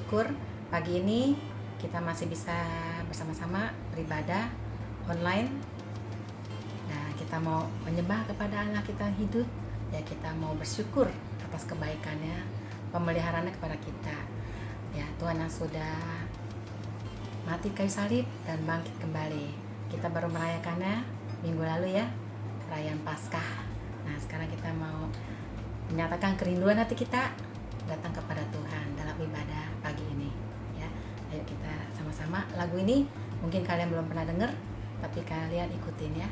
bersyukur pagi ini kita masih bisa bersama-sama beribadah online. Nah, kita mau menyembah kepada Allah kita yang hidup, ya kita mau bersyukur atas kebaikannya, pemeliharaannya kepada kita. Ya, Tuhan yang sudah mati kayu salib dan bangkit kembali. Kita baru merayakannya minggu lalu ya, perayaan Paskah. Nah, sekarang kita mau menyatakan kerinduan hati kita datang kepada Tuhan dalam ibadah pagi ini ya. Ayo kita sama-sama lagu ini, mungkin kalian belum pernah dengar, tapi kalian ikutin ya.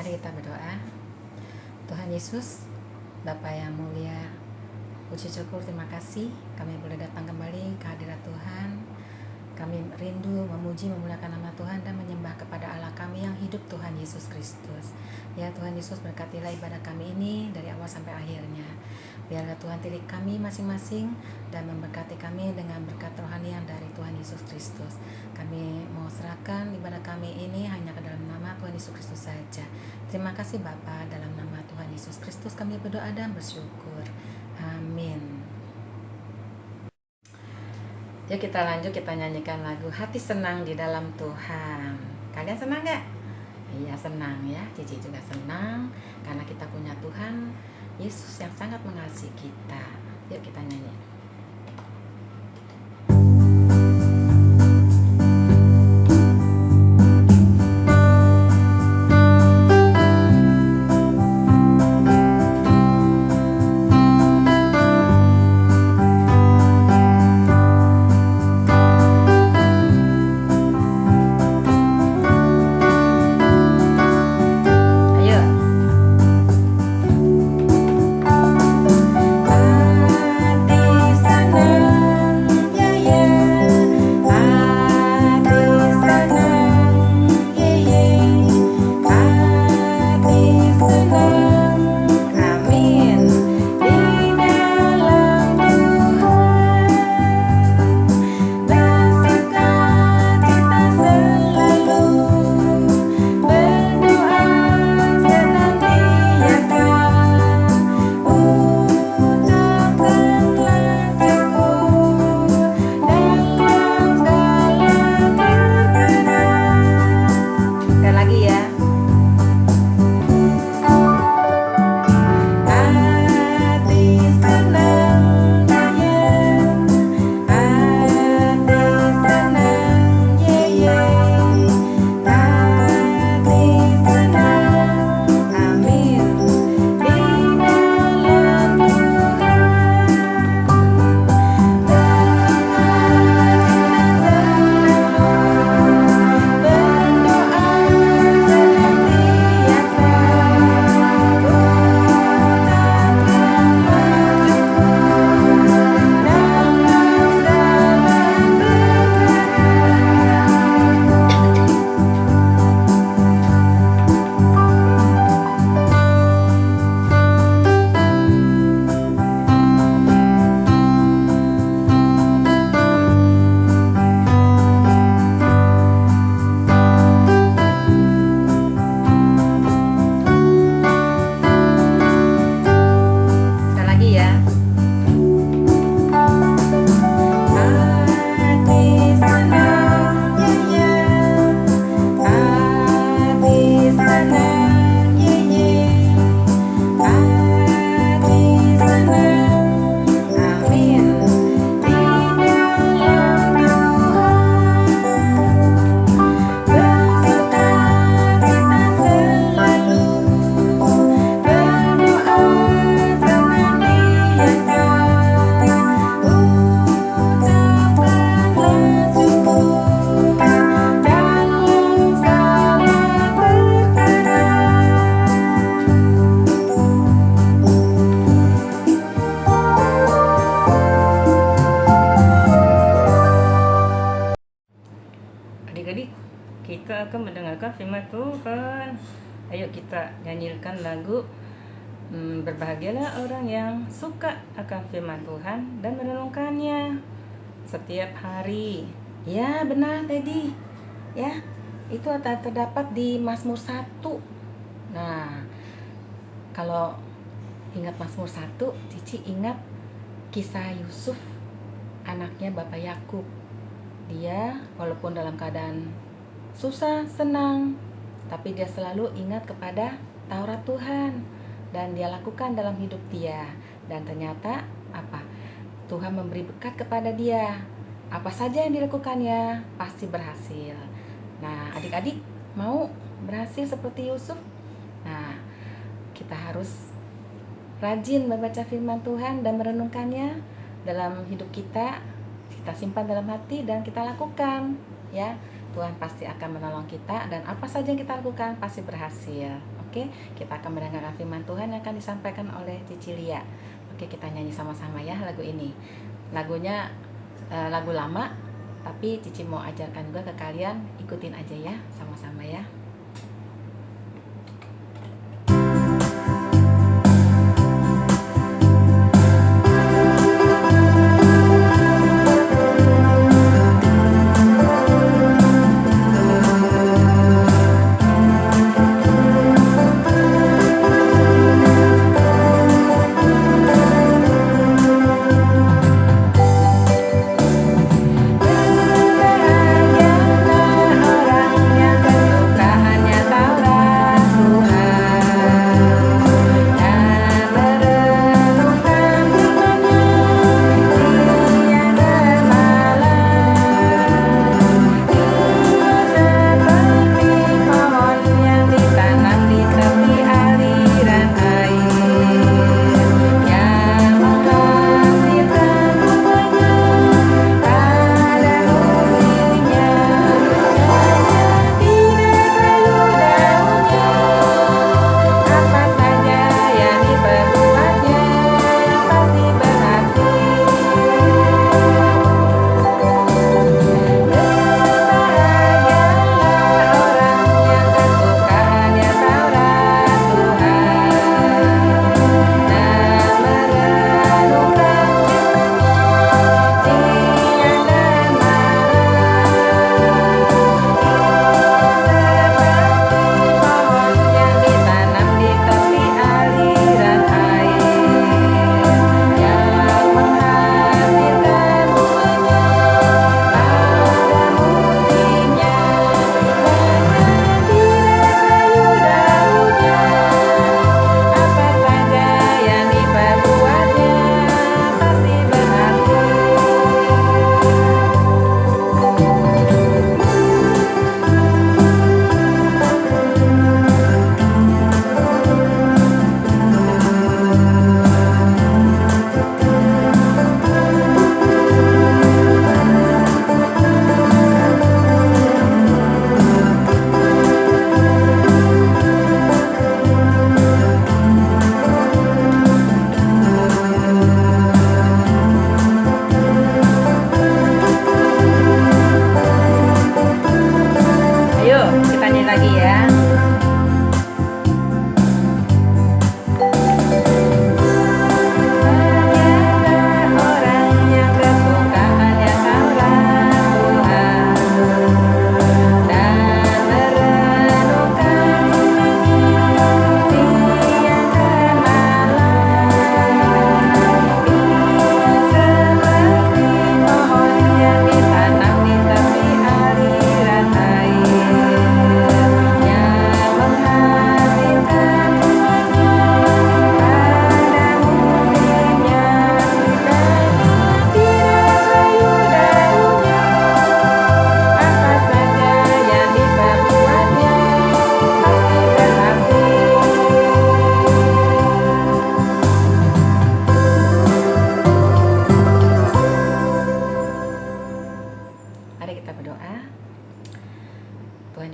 Mari kita berdoa. Tuhan Yesus, Bapa yang mulia, puji syukur terima kasih kami boleh datang kembali ke hadirat Tuhan. Kami rindu memuji memuliakan nama Tuhan dan menyembah kepada Allah kami yang hidup, Tuhan Yesus Kristus. Ya Tuhan Yesus, berkatilah ibadah kami ini dari awal sampai akhirnya. Biarlah Tuhan tilik kami masing-masing dan memberkati kami dengan berkat rohani yang dari Tuhan Yesus Kristus. Kami mau serahkan ibadah kami ini hanya ke dalam nama Tuhan Yesus Kristus saja. Terima kasih Bapa, dalam nama Tuhan Yesus Kristus kami berdoa dan bersyukur. Amin. Yuk kita lanjut, kita nyanyikan lagu Hati Senang di Dalam Tuhan. Kalian senang gak? Iya senang ya, Cici juga senang karena kita punya Tuhan Yesus yang sangat mengasihi kita. Yuk kita nyanyi. Adik-adik, kita akan mendengarkan firman Tuhan. Ayo kita nyanyikan lagu Berbahagialah orang yang suka akan firman Tuhan dan merenungkannya setiap hari. Ya benar tadi. Ya, itu terdapat di Mazmur 1. Nah, kalau ingat Mazmur 1, Cici ingat kisah Yusuf, anaknya Bapak Yakub. Dia walaupun dalam keadaan susah, senang, tapi dia selalu ingat kepada Taurat Tuhan dan dia lakukan dalam hidup dia. Dan ternyata apa? Tuhan memberi berkat kepada dia. Apa saja yang dilakukannya pasti berhasil. Nah, adik-adik mau berhasil seperti Yusuf? Nah, kita harus rajin membaca firman Tuhan dan merenungkannya dalam hidup kita. Kita simpan dalam hati dan kita lakukan, ya. Tuhan pasti akan menolong kita, dan apa saja yang kita lakukan pasti berhasil. Oke, kita akan mendengarkan firman Tuhan yang akan disampaikan oleh Cici Lia. Oke, kita nyanyi sama-sama ya lagu ini. Lagunya lagu lama, tapi Cici mau ajarkan juga ke kalian, ikutin aja ya, sama-sama ya.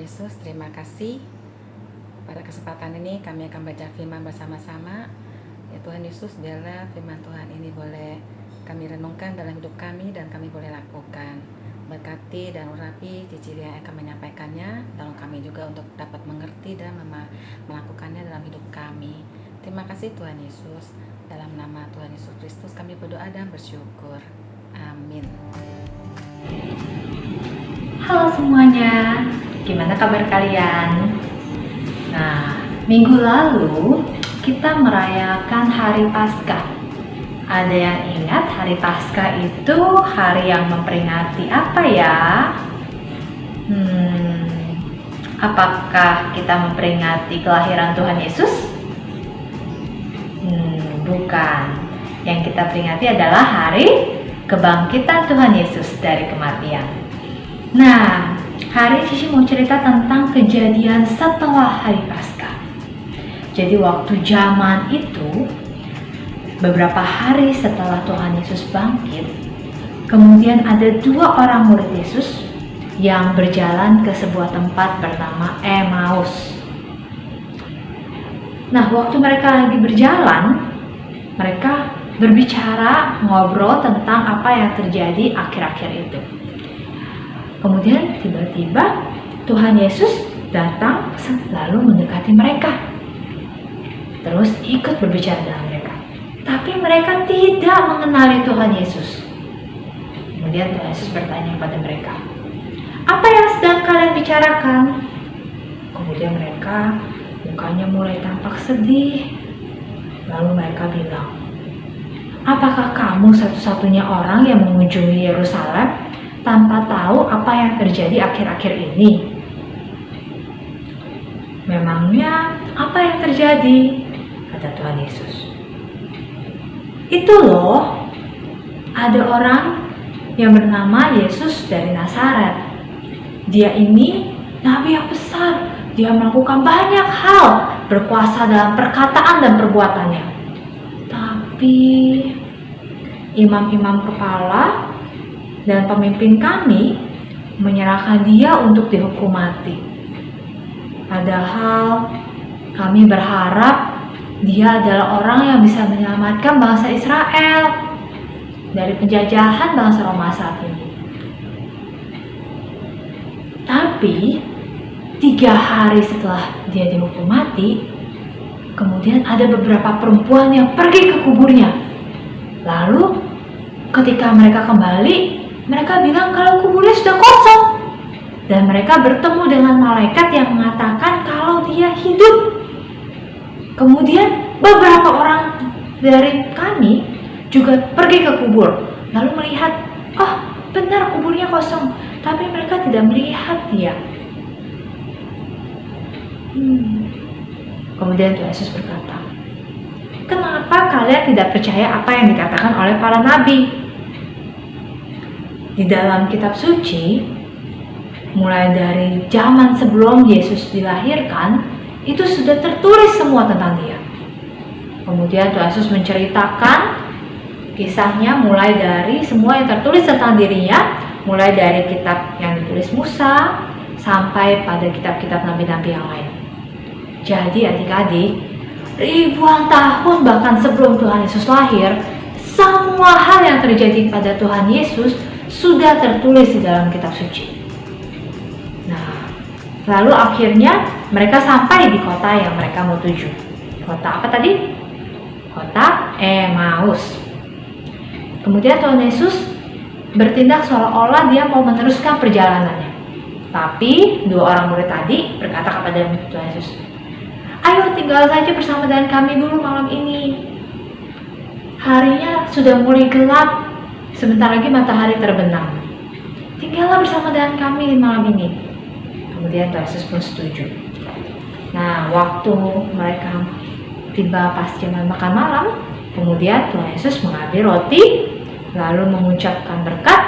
Yesus, terima kasih. Pada kesempatan ini kami akan baca firman bersama-sama. Ya Tuhan Yesus, biarlah firman Tuhan ini boleh kami renungkan dalam hidup kami dan kami boleh lakukan. Berkati dan urapi Cici Lia yang akan menyampaikannya, tolong kami juga untuk dapat mengerti dan melakukannya dalam hidup kami. Terima kasih Tuhan Yesus. Dalam nama Tuhan Yesus Kristus kami berdoa dan bersyukur. Amin. Halo semuanya, gimana kabar kalian? Nah, minggu lalu kita merayakan Hari Paskah. Ada yang ingat Hari Paskah itu hari yang memperingati apa ya? Apakah kita memperingati kelahiran Tuhan Yesus? Bukan. Yang kita peringati adalah Hari Kebangkitan Tuhan Yesus dari kematian. Nah, hari ini Cici mau cerita tentang kejadian setelah Hari Paskah. Jadi waktu zaman itu, beberapa hari setelah Tuhan Yesus bangkit, kemudian ada 2 orang murid Yesus yang berjalan ke sebuah tempat bernama Emmaus. Nah, waktu mereka lagi berjalan, mereka berbicara, ngobrol tentang apa yang terjadi akhir-akhir itu. Kemudian tiba-tiba Tuhan Yesus datang lalu mendekati mereka. Terus ikut berbicara dengan mereka. Tapi mereka tidak mengenali Tuhan Yesus. Kemudian Tuhan Yesus bertanya kepada mereka, "Apa yang sedang kalian bicarakan?" Kemudian mereka mukanya mulai tampak sedih. Lalu mereka bilang, "Apakah kamu satu-satunya orang yang mengunjungi Yerusalem tanpa tahu apa yang terjadi akhir-akhir ini?" "Memangnya apa yang terjadi?" kata Tuhan Yesus. "Itu loh, ada orang yang bernama Yesus dari Nazaret. Dia ini nabi yang besar. Dia melakukan banyak hal, berkuasa dalam perkataan dan perbuatannya. Tapi imam-imam kepala dan pemimpin kami menyerahkan dia untuk dihukum mati. Padahal kami berharap dia adalah orang yang bisa menyelamatkan bangsa Israel dari penjajahan bangsa Roma saat ini. Tapi 3 hari setelah dia dihukum mati, kemudian ada beberapa perempuan yang pergi ke kuburnya. Lalu ketika mereka kembali, mereka bilang kalau kuburnya sudah kosong. Dan mereka bertemu dengan malaikat yang mengatakan kalau dia hidup. Kemudian beberapa orang dari kami juga pergi ke kubur. Lalu melihat, oh benar kuburnya kosong. Tapi mereka tidak melihat dia. Kemudian Tuhan Yesus berkata, "Kenapa kalian tidak percaya apa yang dikatakan oleh para nabi? Di dalam kitab suci, mulai dari zaman sebelum Yesus dilahirkan, itu sudah tertulis semua tentang dia." Kemudian Tuhan Yesus menceritakan kisahnya mulai dari semua yang tertulis tentang dirinya, mulai dari kitab yang ditulis Musa sampai pada kitab-kitab nabi-nabi yang lain. Jadi adik-adik, ribuan tahun bahkan sebelum Tuhan Yesus lahir, semua hal yang terjadi pada Tuhan Yesus sudah tertulis di dalam kitab suci. Nah, lalu akhirnya mereka sampai di kota yang mereka mau tuju. Kota apa tadi? Kota Emmaus. Kemudian Tuhan Yesus bertindak seolah-olah dia mau meneruskan perjalanannya. Tapi 2 orang murid tadi berkata kepada Tuhan Yesus, "Ayo tinggal saja bersama dengan kami dulu malam ini. Harinya sudah mulai gelap, sebentar lagi matahari terbenam. Tinggallah bersama dengan kami malam ini." Kemudian Tuhan Yesus pun setuju. Nah, waktu mereka tiba pas jam makan malam, kemudian Tuhan Yesus mengambil roti, lalu mengucapkan berkat,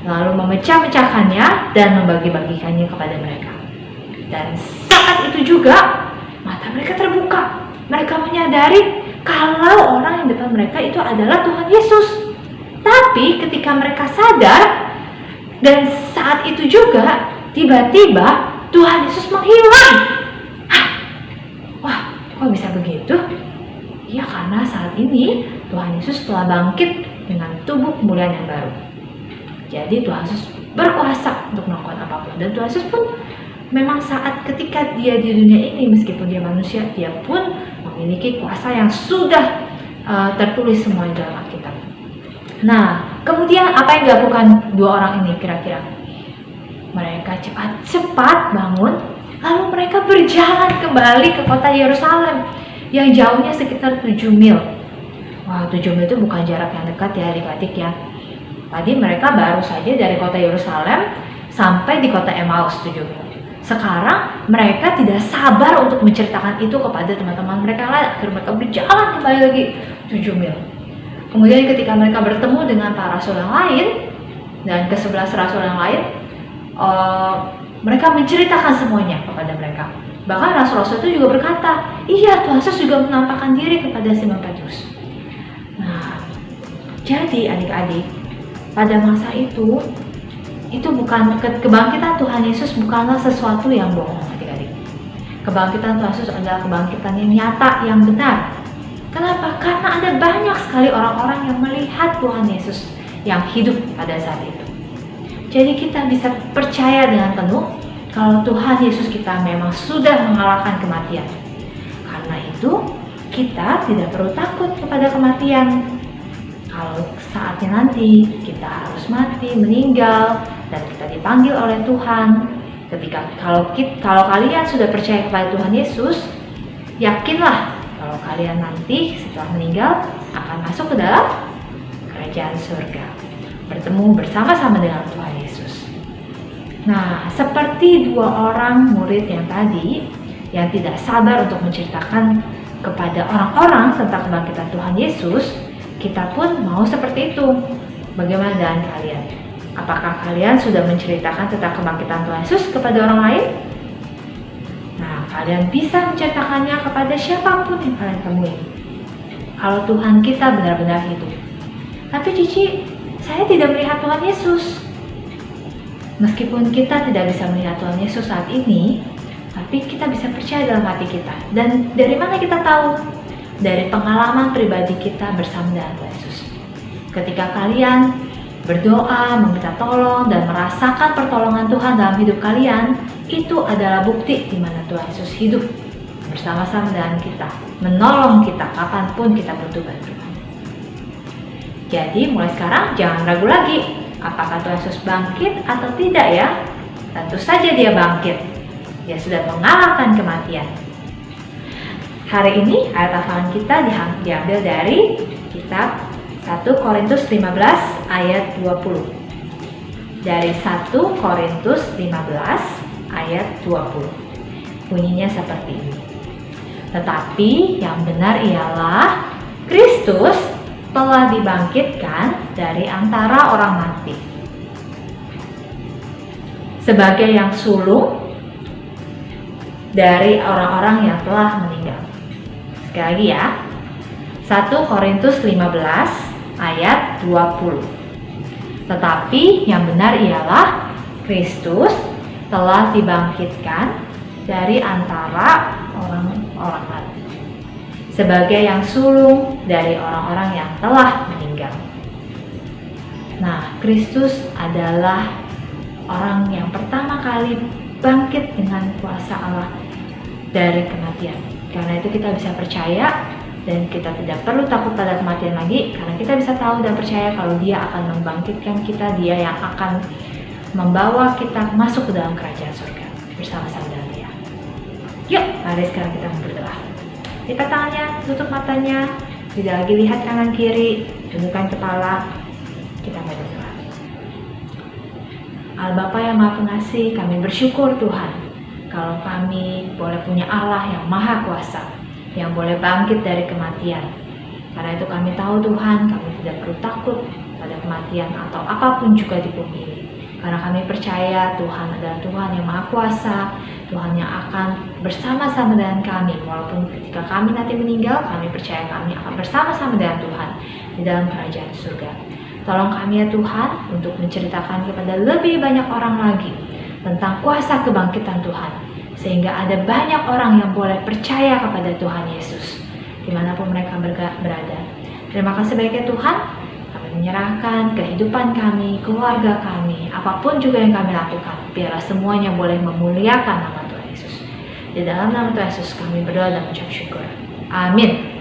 lalu memecah-mecahkannya dan membagi-bagikannya kepada mereka. Dan saat itu juga mata mereka terbuka. Mereka menyadari kalau orang yang depan mereka itu adalah Tuhan Yesus. Tapi ketika mereka sadar, dan saat itu juga tiba-tiba Tuhan Yesus menghilang. Wah, kok bisa begitu? Ya, karena saat ini Tuhan Yesus telah bangkit dengan tubuh kemuliaan yang baru. Jadi Tuhan Yesus berkuasa untuk melakukan apapun. Dan Tuhan Yesus pun memang saat ketika dia di dunia ini, meskipun dia manusia, dia pun memiliki kuasa yang sudah tertulis semua di dalam Alkitab. Nah, kemudian apa yang dilakukan 2 orang ini kira-kira? Mereka cepat-cepat bangun, lalu mereka berjalan kembali ke kota Yerusalem yang jauhnya sekitar 7 mil. Wah, 7 mil itu bukan jarak yang dekat ya adik-adik ya. Tadi mereka baru saja dari kota Yerusalem sampai di kota Emmaus 7 mil. Sekarang mereka tidak sabar untuk menceritakan itu kepada teman-teman mereka lain. Akhirnya mereka berjalan kembali lagi 7 mil. Kemudian ketika mereka bertemu dengan para rasul yang lain dan ke-11 rasul yang lain, mereka menceritakan semuanya kepada mereka. Bahkan rasul-rasul itu juga berkata, "Iya, Tuhan Yesus juga menampakkan diri kepada Simon Petrus." Nah, jadi adik-adik, pada masa itu itu bukan kebangkitan Tuhan Yesus bukanlah sesuatu yang bohong, adik-adik. Kebangkitan Tuhan Yesus adalah kebangkitan yang nyata, yang benar. Kenapa? Karena ada banyak sekali orang-orang yang melihat Tuhan Yesus yang hidup pada saat itu. Jadi kita bisa percaya dengan penuh kalau Tuhan Yesus kita memang sudah mengalahkan kematian. Karena itu kita tidak perlu takut kepada kematian. Kalau saatnya nanti kita harus mati, meninggal, dan kita dipanggil oleh Tuhan. Kalau kalian sudah percaya kepada Tuhan Yesus, yakinlah kalau kalian nanti setelah meninggal akan masuk ke dalam kerajaan surga, bertemu bersama-sama dengan Tuhan Yesus. Nah, seperti dua orang murid yang tadi yang tidak sabar untuk menceritakan kepada orang-orang tentang kebangkitan Tuhan Yesus, kita pun mau seperti itu. Bagaimana dengan kalian? Apakah kalian sudah menceritakan tentang kebangkitan Tuhan Yesus kepada orang lain? Nah, kalian bisa menceritakannya kepada siapapun yang kalian temui. Kalau Tuhan kita benar-benar hidup. Tapi Cici, saya tidak melihat Tuhan Yesus. Meskipun kita tidak bisa melihat Tuhan Yesus saat ini, tapi kita bisa percaya dalam hati kita. Dan dari mana kita tahu? Dari pengalaman pribadi kita bersama dengan Tuhan Yesus. Ketika kalian berdoa, meminta tolong, dan merasakan pertolongan Tuhan dalam hidup kalian, itu adalah bukti di mana Tuhan Yesus hidup bersama-sama dengan kita, menolong kita kapanpun kita butuh bantuan. Jadi mulai sekarang jangan ragu lagi, apakah Tuhan Yesus bangkit atau tidak ya? Tentu saja dia bangkit. Dia sudah mengalahkan kematian. Hari ini ayat hafalan kita diambil dari kitab 1 Korintus 15 ayat 20. Dari 1 Korintus 15 ayat 20. Bunyinya seperti ini. Tetapi yang benar ialah Kristus telah dibangkitkan dari antara orang mati sebagai yang sulung dari orang-orang yang telah meninggal. Sekali lagi ya, 1 Korintus 15 ayat 20. Tetapi yang benar ialah Kristus telah dibangkitkan dari antara orang-orang mati sebagai yang sulung dari orang-orang yang telah meninggal. Nah, Kristus adalah orang yang pertama kali bangkit dengan kuasa Allah dari kematian. Karena itu kita bisa percaya dan kita tidak perlu takut pada kematian lagi, karena kita bisa tahu dan percaya kalau dia akan membangkitkan kita, dia yang akan membawa kita masuk ke dalam kerajaan surga bersama-sama dengan dia. Yuk, mari sekarang kita berdoa. Lipat tangannya, tutup matanya, tidak lagi lihat kanan kiri, tundukkan kepala, kita berdoa. Allah Bapa yang Maha Pengasih, kami bersyukur Tuhan kalau kami boleh punya Allah yang Maha Kuasa, yang boleh bangkit dari kematian. Karena itu kami tahu Tuhan, kami tidak perlu takut pada kematian atau apapun juga di bumi ini. Karena kami percaya Tuhan adalah Tuhan yang Maha Kuasa, Tuhan yang akan bersama-sama dengan kami. Walaupun ketika kami nanti meninggal, kami percaya kami akan bersama-sama dengan Tuhan di dalam kerajaan surga. Tolong kami ya Tuhan untuk menceritakan kepada lebih banyak orang lagi tentang kuasa kebangkitan Tuhan, sehingga ada banyak orang yang boleh percaya kepada Tuhan Yesus dimanapun mereka berada. Terima kasih banyak ya Tuhan, kami menyerahkan kehidupan kami, keluarga kami, apapun juga yang kami lakukan, biarlah semuanya boleh memuliakan nama Tuhan Yesus. Di dalam nama Tuhan Yesus kami berdoa dan mengucap syukur. Amin.